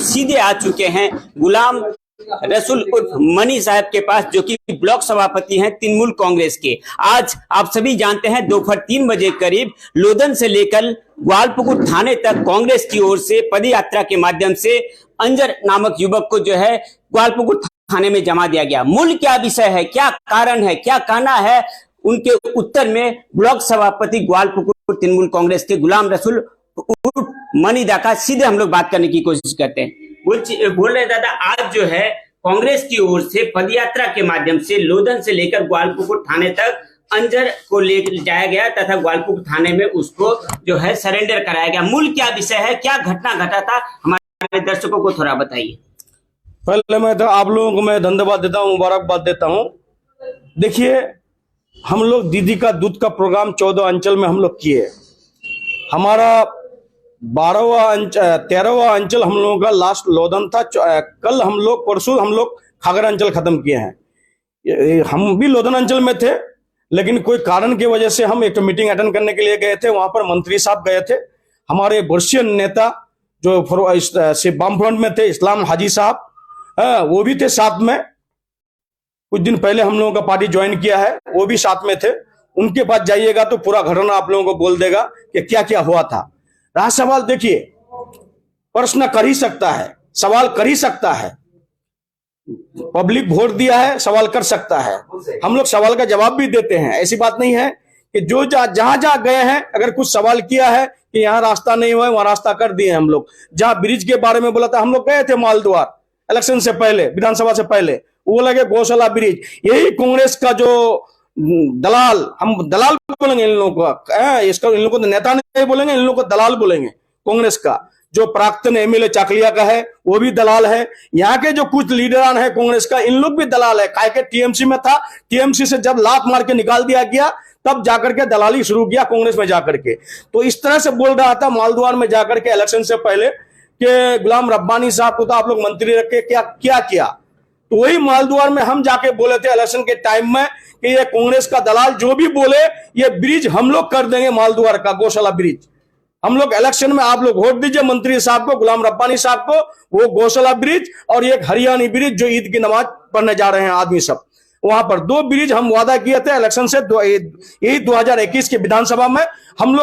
सीधे आ चुके हैं गुलाम रसूल उर्फ मनी साहब के पास, जो कि ब्लॉक सभापति हैं तृणमूल कांग्रेस के। आज आप सभी जानते हैं दोपहर 3 बजे करीब लोधन से लेकर ग्वालपुकुर थाने तक कांग्रेस की ओर से पद यात्रा के माध्यम से अंजर नामक युवक को जो है ग्वालपुकुर थाने में जमा दिया गया। मूल क्या विषय है, क्या कारण है, क्या कहना है, उनके उत्तर में ब्लॉक सभापति ग्वालपुकुर तृणमूल कांग्रेस के गुलाम रसूल उर्फ मनी दा का सीधे हम लोग बात करने की कोशिश करते हैं। बोल रहे दादा, आज जो है कांग्रेस की ओर से पदयात्रा के माध्यम से लोधन से लेकर ग्वालपुकुर थाने तक अंजर को ले जाया गया तथा ग्वालपुकुर थाने में उसको जो है सरेंडर कराया गया। मूल क्या विषय है, क्या घटना घटा था, हमारे दर्शकों को थोड़ा बताइए। पहले मैं तो आप लोगों को मैं धन्यवाद देता हूँ, मुबारकबाद देता हूँ। देखिए, हम लोग दीदी का दूध का प्रोग्राम 14 अंचल में हम लोग किए। हमारा 13वां अंचल हम लोगों का लास्ट लोधन था। कल हम लोग, परसों हम लोग खागरा अंचल खत्म किए हैं। हम भी लोधन अंचल में थे, लेकिन कोई कारण की वजह से हम एक मीटिंग अटेंड करने के लिए गए थे। वहां पर मंत्री साहब गए थे, हमारे वरिष्ठ नेता जो वामफ्रंट में थे इस्लाम हाजी साहब, वो भी थे साथ में। कुछ दिन पहले हम लोगों का पार्टी ज्वाइन किया है, वो भी साथ में थे। उनके पास जाइएगा तो पूरा घटना आप लोगों को बोल देगा कि क्या क्या हुआ था। रहा सवाल, देखिए, प्रश्न कर ही सकता है, सवाल कर ही सकता है। पब्लिक वोट दिया है, सवाल कर सकता है। हम लोग सवाल का जवाब भी देते हैं। ऐसी बात नहीं है कि जो जहां जहां गए हैं, अगर कुछ सवाल किया है कि यहाँ रास्ता नहीं हुआ है, वहां रास्ता कर दिए हम लोग। जहां ब्रिज के बारे में बोला था, हम लोग गए थे मालद्वार इलेक्शन से पहले, विधानसभा से पहले, वो लगे गौशाला ब्रिज। यही कांग्रेस का जो दलाल, हम दलाल बोलेंगे इन लोगों का, इसका इन लोगों को नेता नहीं बोलेंगे, इन लोगों को दलाल बोलेंगे। कांग्रेस का जो प्राक्तन एमएलए चाकलिया का है, वो भी दलाल है। यहाँ के जो कुछ लीडरान है कांग्रेस का, इन लोग भी दलाल है। काय के टीएमसी में था, टीएमसी से जब लात मार के निकाल दिया गया, तब जाकर के दलाली शुरू किया कांग्रेस में जाकर के। तो इस तरह से बोल रहा था मालद्वार में जाकर के इलेक्शन से पहले कि गुलाम रब्बानी साहब को तो आप लोग मंत्री रखे, क्या किया। तो वही मालद्वार में हम जाके बोले थे इलेक्शन के टाइम में कि ये कांग्रेस का दलाल जो भी बोले, ये ब्रिज हम लोग कर देंगे, मालद्वार का गौशाला ब्रिज। हम लोग इलेक्शन में आप लोग वोट दीजिए मंत्री साहब को, गुलाम रब्बानी साहब को, वो गौशाला ब्रिज और एक हरियाणी ब्रिज जो ईद की नमाज पढ़ने जा रहे हैं आदमी सब, वहां पर 2 ब्रिज हम वादा किए थे इलेक्शन से। यही 2021 के विधानसभा में हम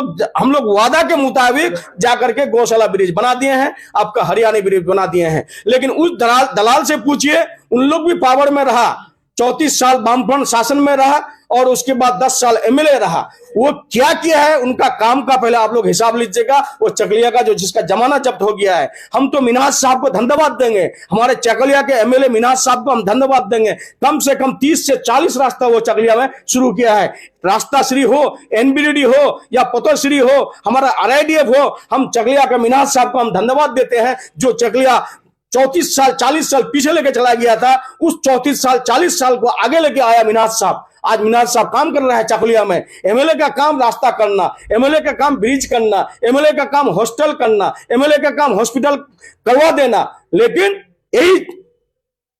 लोग वादा के मुताबिक जाकर के गौशाला ब्रिज बना दिए हैं, आपका हरियाणी ब्रिज बना दिए हैं। लेकिन उस दलाल से पूछिए, उन लोग भी पावर में रहा, 34 साल वामफ्रंट शासन में रहा और उसके बाद 10 साल एमएलए रहा। वो क्या किया है, उनका काम का पहले आप लोग हिसाब लीजिएगा। वो चकलिया का जो जिसका जमाना जब्त हो गया है, हम तो मिन्हाज साहब को धन्यवाद देंगे, हमारे चकलिया के एमएलए मिन्हाज साहब को हम धन्यवाद देंगे। कम से कम 30 से 40 रास्ता वो चकलिया में शुरू किया है। रास्ता श्री हो, एनबीडीडी हो या पतोश्री हो, हमारा आरआईडीएफ हो, हम चकलिया के मिन्हाज साहब को हम धन्यवाद देते हैं। जो चकलिया 34 साल 40 साल पीछे लेके चला गया था, उस 34 साल 40 साल को आगे लेके आया मिन्हाज साहब। आज मिन्हाज साहब काम कर रहे हैं चकलिया में। एमएलए का काम रास्ता करना, एमएलए का काम ब्रिज करना, एमएलए का काम हॉस्टल करना, एमएलए का काम हॉस्पिटल करवा देना। लेकिन यही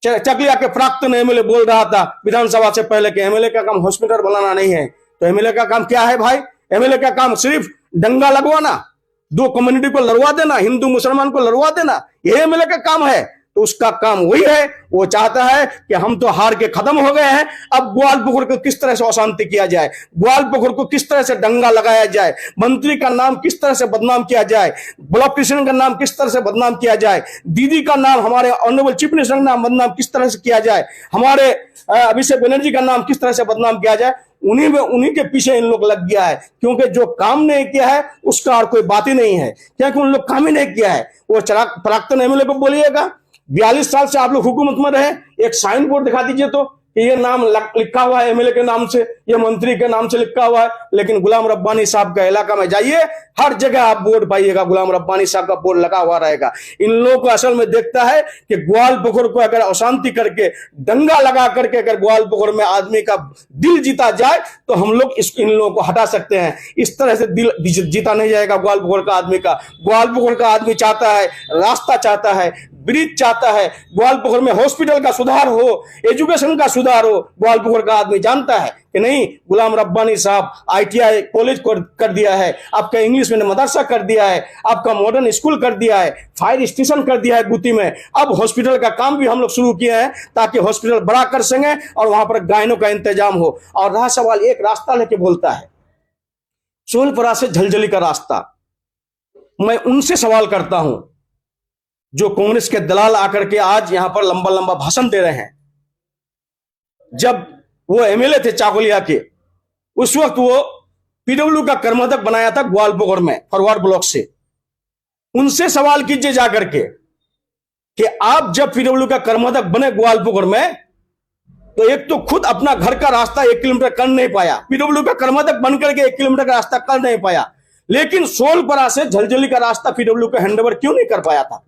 चकलिया के प्राक्तन एमएलए बोल रहा था विधानसभा से पहले कि एमएलए का काम हॉस्पिटल बनाना नहीं है। तो एमएलए का काम क्या है भाई? एमएलए का काम सिर्फ दंगा लगवाना, 2 कम्युनिटी को लड़वा देना, हिंदू मुसलमान को लड़वा देना, यही एमएलए का काम है। तो उसका काम वही है। वो चाहता है कि हम तो हार के खत्म हो गए हैं, अब ग्वालपुकुर को किस तरह से अशांति किया जाए, ग्वालपुकुर को किस तरह से दंगा लगाया जाए, मंत्री का नाम किस तरह से बदनाम किया जाए, ब्लॉक प्रेसिडेंट का नाम किस तरह से बदनाम किया जाए, दीदी का नाम, हमारे ऑनरेबल चीफ मिनिस्टर का नाम बदनाम किस तरह से किया जाए, हमारे अभिषेक बनर्जी का नाम किस तरह से बदनाम किया जाए, उन्हीं के पीछे इन लोग लग गया है। क्योंकि जो काम नहीं किया है उसका और कोई बात ही नहीं है, क्योंकि उन लोग काम ही नहीं किया है। वो प्राक्तन एमएलए को बोलिएगा, 42 साल से आप लोग हुकूमत में रहे, एक साइन बोर्ड दिखा दीजिए तो ये नाम लिखा हुआ है एमएलए के नाम से, ये मंत्री के नाम से लिखा हुआ है। लेकिन गुलाम रब्बानी साहब का इलाका में जाइए, हर जगह आप बोर्ड पाइएगा, गुलाम रब्बानी साहब का बोर्ड लगा हुआ रहेगा। इन लोगों को असल में देखता है कि ग्वालपुकुर को अगर अशांति करके, दंगा लगा करके अगर ग्वालपुकुर में आदमी का दिल जीता जाए तो हम लोग इन लोगों को हटा सकते हैं। इस तरह से दिल जीता नहीं जाएगा ग्वालपुकुर का आदमी का। ग्वालपुकुर का आदमी चाहता है, रास्ता चाहता है, ब्रिज चाहता है, ग्वालपुर में हॉस्पिटल का सुधार हो, एजुकेशन का सुधार हो। ग्वालपुर का आदमी जानता है कि नहीं, गुलाम रब्बानी साहब ITI कॉलेज कर दिया है, आपका इंग्लिश में मदरसा कर दिया है, आपका मॉडर्न स्कूल कर दिया है, फायर स्टेशन कर दिया है गुत्ती में। अब हॉस्पिटल का काम भी हम लोग शुरू किए हैं ताकि हॉस्पिटल बड़ा कर सकें और वहां पर गायनों का इंतजाम हो। और रहा सवाल, एक रास्ता लेके बोलता है सोलपरा से झलझली का रास्ता, मैं उनसे सवाल करता हूं जो कांग्रेस के दलाल आकर के आज यहां पर लंबा लंबा भाषण दे रहे हैं। जब वो MLA थे चाकुलिया के, उस वक्त वो PW का कर्मदक बनाया था ग्वालपुर में फॉरवर्ड ब्लॉक से। उनसे सवाल कीजिए जाकर के कि आप जब PW का कर्मदक बने ग्वालपुर में, तो एक तो खुद अपना घर का रास्ता 1 किलोमीटर कर नहीं पाया, PW का कर्मदक बनकर के 1 किलोमीटर का रास्ता कर नहीं पाया, लेकिन सोलपरा से झलझली का रास्ता PW का हैंडओवर क्यों नहीं कर पाया था?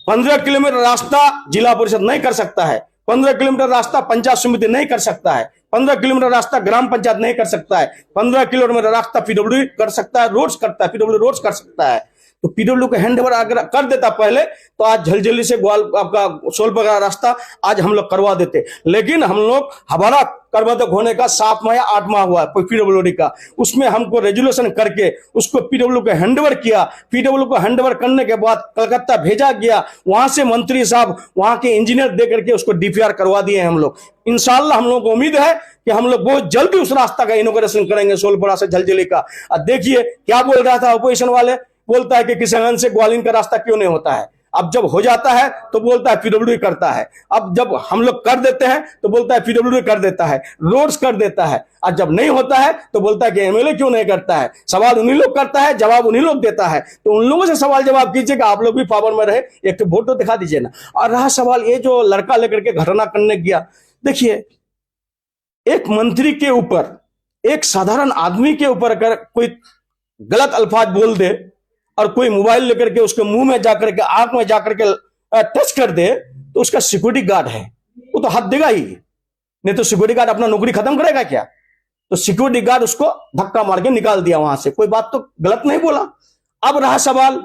15 किलोमीटर रास्ता जिला परिषद नहीं कर सकता है, 15 किलोमीटर रास्ता पंचायत समिति नहीं कर सकता है, 15 किलोमीटर रास्ता ग्राम पंचायत नहीं कर सकता है, 15 किलोमीटर रास्ता PW कर सकता है, रोड्स करता है, PW रोड्स कर सकता है। तो PW का हैंडओवर अगर कर देता पहले, तो आज झलझली से आपका सोलपरा का रास्ता आज हम लोग करवा देते। लेकिन हम लोग, हमारा कर्मदक होने का 7 माह या 8 माह हुआ PWD का, उसमें हमको रेजुलेशन करके उसको PW को हैंडओवर किया। PW को हैंडओवर करने के बाद कलकत्ता भेजा गया, वहां से मंत्री साहब वहां के इंजीनियर दे करके उसको DPR करवा दिए हम लोग। इंशाल्लाह हम लोगों को उम्मीद है कि हम लोग बहुत जल्दी उस रास्ता का इनॉग्रेशन करेंगे सोलपरा से झलझली का। अब देखिए क्या बोल रहा था अपोजिशन वाले, बोलता है कि किशनगंज से ग्वालियर का रास्ता क्यों नहीं होता है। अब जब हो जाता है तो बोलता है PWD करता है, अब जब हम लोग कर देते हैं तो बोलता है PWD कर देता है, रोड्स कर देता है, और जब नहीं होता है तो बोलता है कि MLA क्यों नहीं करता है। सवाल उन्हीं लोग करता है, जवाब उन्हीं लोग देता है। तो उन लोगों से सवाल जवाब कीजिए कि आप लोग भी पावर में रहे, एक तो वोट तो दिखा दीजिए ना। और रहा सवाल ये जो लड़का लेकर के घटना करने गया, देखिए एक मंत्री के ऊपर, एक साधारण आदमी के ऊपर अगर कोई गलत अल्फाज बोल दे और कोई मोबाइल लेकर के उसके मुंह में जाकर के, आंख में जाकर के टच कर दे, तो उसका सिक्योरिटी गार्ड है, वो तो हाथ देगा ही, नहीं तो सिक्योरिटी गार्ड अपना नौकरी खत्म करेगा क्या? तो सिक्योरिटी गार्ड उसको धक्का मार के निकाल दिया वहां से, कोई बात तो गलत नहीं बोला। अब रहा सवाल,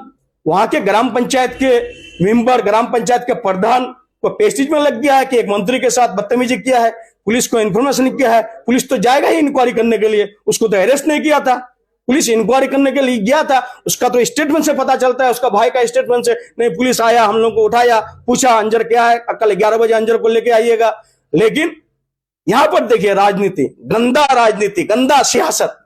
वहां के ग्राम पंचायत के मेंबर, ग्राम पंचायत के प्रधान को पेस्टिज में लग गया है कि एक मंत्री के साथ बदतमीजी किया है, पुलिस को इंफॉर्मेशन किया है, पुलिस तो जाएगा ही इंक्वायरी करने के लिए, उसको तो अरेस्ट नहीं किया था, पुलिस इंक्वायरी करने के लिए गया था, उसका तो स्टेटमेंट से पता चलता है, उसका भाई का स्टेटमेंट से, नहीं पुलिस आया, हम लोग को उठाया, पूछा अंजर क्या है, कल 11 बजे अंजर को लेके आइएगा। लेकिन यहां पर देखिए राजनीति, गंदा राजनीति, गंदा सियासत।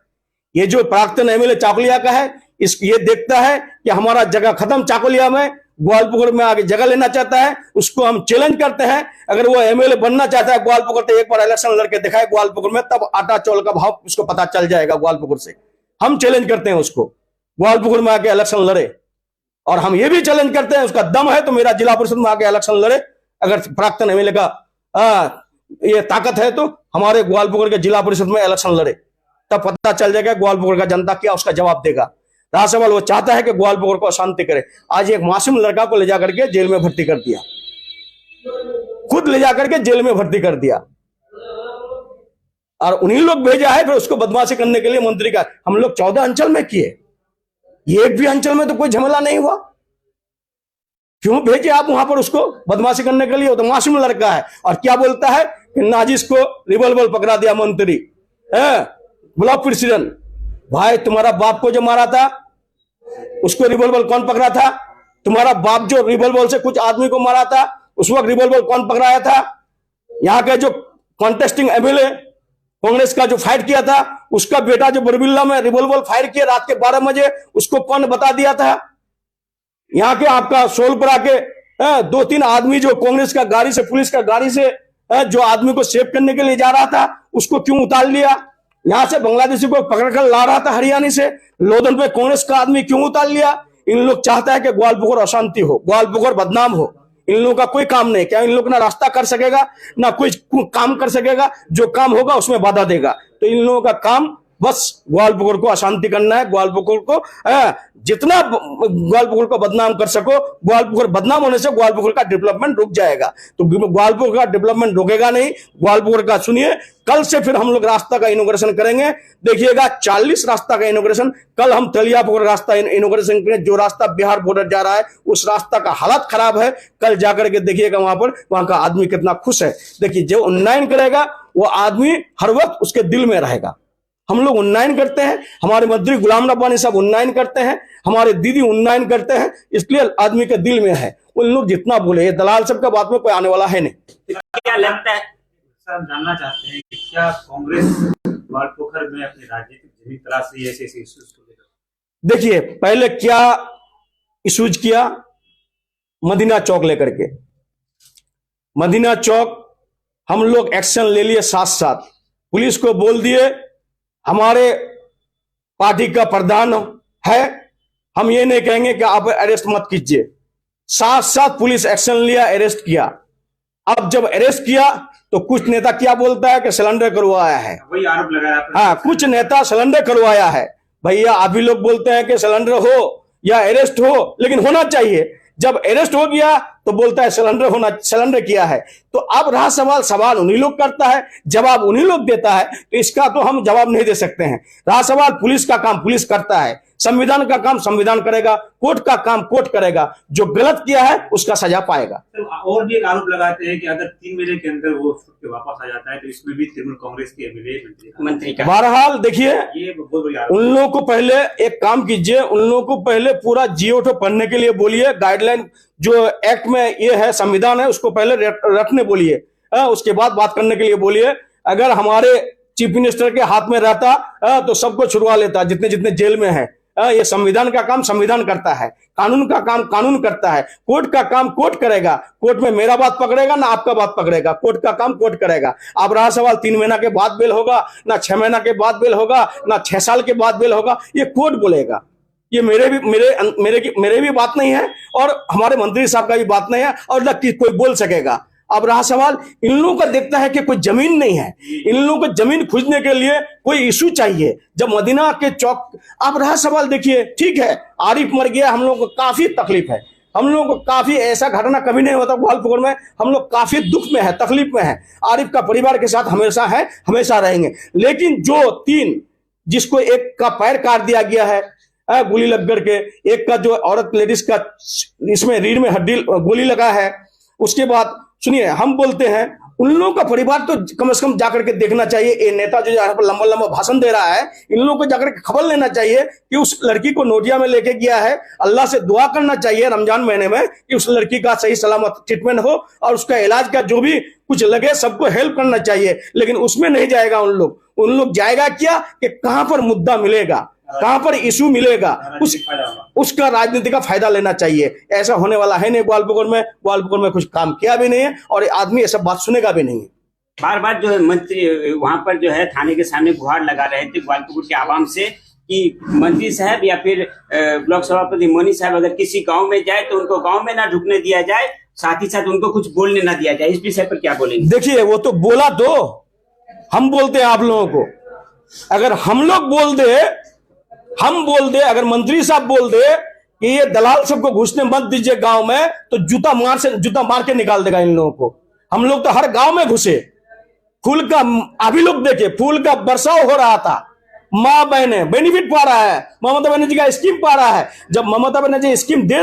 ये जो प्राक्तन MLA चाकुलिया का है, ये देखता है कि हमारा जगह खत्म चाकुलिया में, ग्वालपुर में आगे जगह लेना चाहता है, उसको हम चैलेंज करते हैं। अगर वो MLA बनना चाहता है ग्वालपुर, तो एक बार इलेक्शन लड़के दिखाए ग्वालपुर में, तब आटा चावल का भाव उसको पता चल जाएगा। ग्वालपुर से हम चैलेंज करते हैं उसको, ग्वालपुर में आके इलेक्शन लड़े। और हम ये भी चैलेंज करते हैं, उसका दम है तो मेरा जिला परिषद में आके इलेक्शन लड़े। अगर प्राक्तन MLA का ये ताकत है तो हमारे ग्वालपुर के जिला परिषद में इलेक्शन लड़े, तब पता चल जाएगा ग्वालपुर का जनता क्या उसका जवाब देगा। रहा सवाल, वो चाहता है कि ग्वालपुर को अशांति करे। आज एक मासूम लड़का को ले जाकर के जेल में भर्ती कर दिया, खुद ले जाकर के जेल में भर्ती कर दिया, और उन्हीं लोग भेजा है फिर उसको बदमाशी करने के लिए मंत्री का। हम लोग 14 अंचल में किए, एक भी अंचल में तो कोई झमेला नहीं हुआ, क्यों भेजे आप वहां पर उसको बदमाशी करने के लिए? वो तो मासूम लड़का है। और क्या बोलता है कि नाजिश को रिवॉल्वर पकड़ा दिया मंत्री, ब्लॉक प्रेसिडेंट। भाई तुम्हारा बाप को जो मारा था उसको रिवॉल्वर कौन पकड़ा था? तुम्हारा बाप जो रिवॉल्वर से कुछ आदमी को मारा था, उस वक्त रिवॉल्वर कौन पकड़ाया था? यहाँ के जो कॉन्टेस्टिंग MLA कांग्रेस का जो फाइट किया था, उसका बेटा जो बरबिल्ला में रिवॉल्वर फायर किया रात के 12 बजे, उसको कौन बता दिया था? यहाँ के आपका सोलपरा के 2-3 आदमी जो कांग्रेस का गाड़ी से, पुलिस का गाड़ी से जो आदमी को सेव करने के लिए जा रहा था, उसको क्यों उतार लिया? यहां से बांग्लादेशी को पकड़कर ला रहा था हरियाणा से, लोधन पे कांग्रेस का आदमी क्यों उतार लिया? इन लोग चाहता है कि ग्वालपुर अशांति हो, ग्वालपुर बदनाम हो। इन लोगों का कोई काम नहीं, क्या इन लोग ना रास्ता कर सकेगा ना कोई काम कर सकेगा, जो काम होगा उसमें बाधा देगा। तो इन लोगों का काम बस ग्वालपुकुर को अशांति करना है, ग्वालपुकुर को जितना ग्वालपुकुर को बदनाम कर सको, ग्वालपुकुर बदनाम होने से ग्वालपुकुर का डेवलपमेंट रुक जाएगा। तो ग्वालपुकुर का डेवलपमेंट रुकेगा नहीं। ग्वालपुकुर का सुनिए, कल से फिर हम लोग रास्ता का इनोग्रेशन करेंगे। देखिएगा 40 रास्ता का इनोग्रेशन। कल हम तलियापुर रास्ता इनोग्रेशन करेंगे। जो रास्ता बिहार बॉर्डर जा रहा है उस रास्ता का हालत खराब है। कल जाकर के देखिएगा वहां का आदमी कितना खुश है। देखिए जो उन्नयन करेगा वो आदमी हर वक्त उसके दिल में रहेगा। हम लोग उन्नयन करते हैं, हमारे मंत्री गुलाम रब्बानी साहब उन्नयन करते हैं, हमारे दीदी उन्नयन करते हैं, इसलिए आदमी के दिल में है। उन लोग जितना बोले, ये दलाल सब का बात में कोई आने वाला है नहीं। क्या लगता है सर, हम जानना चाहते हैं कि क्या कांग्रेस ग्वालपुकुर में अपनी राजनीतिक जमीन तलाश रही है ऐसे इश्यूज को लेकर? देखिए पहले क्या इश्यूज किया, मदीना चौक लेकर के। मदीना चौक हम लोग एक्शन ले लिए, साथ साथ पुलिस को बोल दिए, हमारे पार्टी का प्रधान है, हम ये नहीं कहेंगे कि आप अरेस्ट मत कीजिए। साथ साथ पुलिस एक्शन लिया, अरेस्ट किया। अब जब अरेस्ट किया तो कुछ नेता क्या बोलता है कि सिलेंडर करवाया है, वही आरोप लगाया। हाँ, कुछ नेता सिलेंडर करवाया है। भैया आप ही लोग बोलते हैं कि सिलेंडर हो या अरेस्ट हो, लेकिन होना चाहिए। जब अरेस्ट हो गया तो बोलता है सिलेंडर किया है। तो अब रहा सवाल उन्हीं लोग करता है, जवाब उन्हीं लोग देता है, तो इसका तो हम जवाब नहीं दे सकते हैं। रहा सवाल पुलिस का काम पुलिस करता है, संविधान का काम संविधान करेगा, कोर्ट का काम कोर्ट करेगा। जो गलत किया है उसका सजा पाएगा। और भी एक आरोप लगाते हैं कि अगर 3 महीने के अंदर वो छूट के वापस आ जाता है तो इसमें भी तृणमूल कांग्रेस के एमएलए मंत्री का। बहरहाल देखिए, ये बहुत बड़ी आरोप। उन लोगों को पहले एक काम कीजिए, उन लोगों को पहले पूरा GO पढ़ने के लिए बोलिए। गाइडलाइन जो एक्ट में ये है, संविधान है, उसको पहले रखने बोलिए, उसके बाद बात करने के लिए बोलिए। अगर हमारे चीफ मिनिस्टर के हाथ में रहता तो सबको छुड़वा लेता, जितने जितने जेल में है। ये संविधान का काम संविधान करता है, कानून का काम कानून करता है, कोर्ट का काम कोर्ट करेगा। कोर्ट में मेरा बात पकड़ेगा ना आपका बात पकड़ेगा, कोर्ट का काम कोर्ट करेगा। अब रहा सवाल 3 महीना के बाद बेल होगा, ना 6 महीना के बाद बेल होगा, ना 6 साल के बाद बेल होगा, ये कोर्ट बोलेगा। ये मेरे भी बात नहीं है और हमारे मंत्री साहब का भी बात नहीं है और न कि कोई बोल सकेगा। अब रहा सवाल इन लोगों का देखता है कि कोई जमीन नहीं है, इन लोगों को जमीन खोजने के लिए कोई इशू चाहिए। जब मदीना के चौक, अब रहा सवाल देखिए, ठीक है आरिफ मर गया, हम लोगों को काफी तकलीफ है, हम लोगों को काफी ऐसा घटना कभी नहीं होता ग्वालपुकुर में, हम लोग काफी दुख में है, तकलीफ में है। आरिफ का परिवार के साथ हमेशा है, हमेशा रहेंगे। लेकिन जो 3 जिसको एक का पैर काट दिया गया है गोली लग करके, एक का जो औरत लेडीज का इसमें रीढ़ में हड्डी गोली लगा है, उसके बाद सुनिए हम बोलते हैं उन लोगों का परिवार तो कम से कम जाकर के देखना चाहिए। ये नेता जो यहाँ पर लंबा लंबा भाषण दे रहा है, इन लोगों को जाकर के खबर लेना चाहिए कि उस लड़की को नोटिया में लेके गया है। अल्लाह से दुआ करना चाहिए रमजान महीने में कि उस लड़की का सही सलामत ट्रीटमेंट हो और उसका इलाज का जो भी कुछ लगे सबको हेल्प करना चाहिए। लेकिन उसमें नहीं जाएगा उन लोग जाएगा क्या कि कहां पर मुद्दा मिलेगा, कहां पर इशू मिलेगा, उसका राजनीति का फायदा लेना चाहिए। ऐसा होने वाला है नहीं। ग्वालपुकुर में कुछ काम किया भी नहीं है और आदमी ऐसा बात सुनेगा भी नहीं है। बार बार जो है मंत्री वहां पर जो है थाने के सामने गुहार लगा रहे थे ग्वालपुकुर के आवाम से कि मंत्री साहब या फिर ब्लॉक सभापति मनी साहब अगर किसी गांव में जाए तो उनको गांव में ना ढुकने दिया जाए, साथ ही साथ उनको कुछ बोलने ना दिया जाए। इस विषय पर क्या बोलेंगे? देखिए वो तो बोला, तो हम बोलते हैं आप लोगों को, अगर हम लोग बोल दे, अगर मंत्री साहब बोल दे कि ये दलाल सबको घुसने मत दीजिए गांव में, तो जूता मार के निकाल देगा इन लोगों को। हम लोग तो हर गांव में घुसे, फूल का अभी लोग देखे फूल का बरसाव हो रहा था, माँ बहने बेनिफिट पा रहा है, ममता बनर्जी का स्कीम पा रहा है। जब ममता बनर्जी स्कीम दे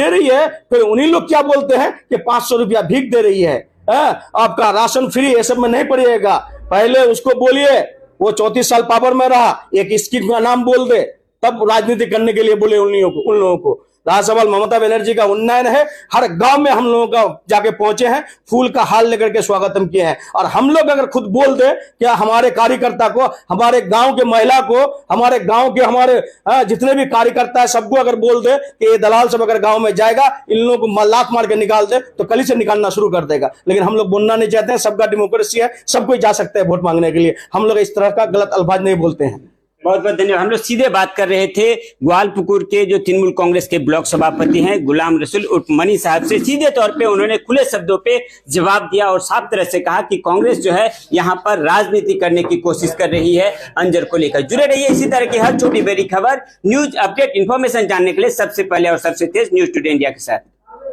रही है, फिर उन्हीं लोग क्या बोलते हैं कि 500 रुपया भीख दे रही है, आपका राशन फ्री, ये सब में नहीं पड़ेगा। पहले उसको बोलिए वो 34 साल पावर में रहा, एक स्कीम का नाम बोल दे, तब राजनीति करने के लिए बोले उन लोगों को। रहा सवाल ममता बनर्जी का उन्नयन है, हर गांव में हम लोगों का जाके पहुंचे हैं, फूल का हाल लेकर के स्वागतम किए हैं। और हम लोग अगर खुद बोल दे क्या हमारे कार्यकर्ता को, हमारे गांव के महिला को, हमारे गांव के हमारे जितने भी कार्यकर्ता है सबको अगर बोल दे कि ये दलाल सब अगर गांव में जाएगा इन लोगों को लात मार के निकाल दे, तो कल ही से निकालना शुरू कर देगा। लेकिन हम लोग बोलना नहीं चाहते हैं, सबका डेमोक्रेसी है, सब कोई जा सकता है वोट मांगने के लिए। हम लोग इस तरह का गलत अल्फाज नहीं बोलते हैं। बहुत बहुत धन्यवाद। हम लोग सीधे बात कर रहे थे ग्वालपुकुर के जो तृणमूल कांग्रेस के ब्लॉक सभापति हैं गुलाम रसूल उर्फ मनी साहब से। सीधे तौर पे उन्होंने खुले शब्दों पे जवाब दिया और साफ तरह से कहा कि कांग्रेस जो है यहाँ पर राजनीति करने की कोशिश कर रही है अंजर को लेकर। जुड़े रहिए इसी तरह की हर छोटी बड़ी खबर, न्यूज अपडेट, इंफॉर्मेशन जानने के लिए सबसे पहले और सबसे तेज न्यूज टुडे इंडिया के साथ।